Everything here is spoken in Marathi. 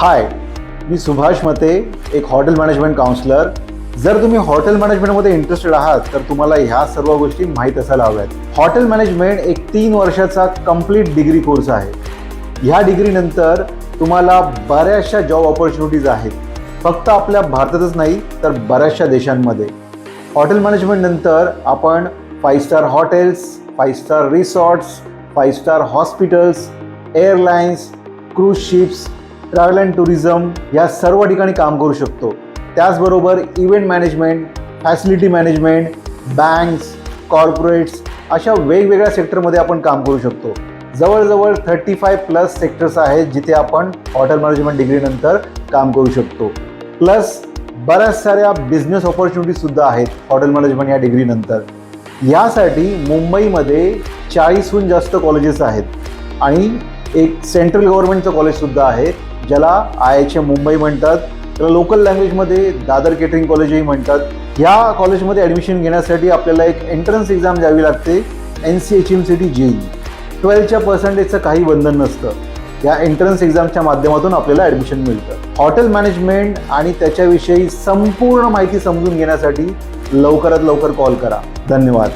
हाय, मी सुभाष मते, एक हॉटेल मॅनेजमेंट काउन्सिलर. जर तुम्ही हॉटेल मॅनेजमेंटमध्ये इंटरेस्टेड आहात तर तुम्हाला ह्या सर्व गोष्टी माहीत असायला हव्यात. हॉटेल मॅनेजमेंट एक 3 वर्षाचा कंप्लीट डिग्री कोर्स आहे. ह्या डिग्रीनंतर तुम्हाला बऱ्याचशा जॉब ऑपॉर्च्युनिटीज आहेत, फक्त आपल्या भारतातच नाही तर बऱ्याचशा देशांमध्ये. हॉटेल मॅनेजमेंट नंतर आपण 5 star hotels, 5 star resorts, 5 star hospitals, airlines, cruise ships, travel and tourism या सर्व ठिकाणी काम करू शकतो. त्याचबरोबर event management, facility management, banks, corporates अशा वेगवेगळ्या सेक्टरमध्ये आपण काम करू शकतो. जवळजवळ 35+ सेक्टर्स आहेत जिथे आपण हॉटेल मॅनेजमेंट डिग्रीनंतर काम करू शकतो. प्लस बऱ्याच साऱ्या बिझनेस ऑपॉर्च्युनिटीजसुद्धा आहेत हॉटेल मॅनेजमेंट या डिग्रीनंतर. यासाठी मुंबईमध्ये 40हून जास्त कॉलेजेस आहेत आणि एक सेंट्रल गव्हर्नमेंटचं कॉलेजसुद्धा आहे ज्याला IHM मुंबई म्हणतात. त्याला लोकल लँग्वेजमध्ये दादर केटरिंग कॉलेजही म्हणतात. ह्या कॉलेजमध्ये ॲडमिशन घेण्यासाठी आपल्याला एक एंट्रन्स एक्झाम द्यावी लागते, NCHMCT JEE. 12च्या पर्सेंटेजचं काही बंधन नसतं. या एंट्रन्स एक्झामच्या माध्यमातून आपल्याला ॲडमिशन मिळतं. हॉटेल मॅनेजमेंट आणि त्याच्याविषयी संपूर्ण माहिती समजून घेण्यासाठी लवकरात लवकर कॉल करा. धन्यवाद.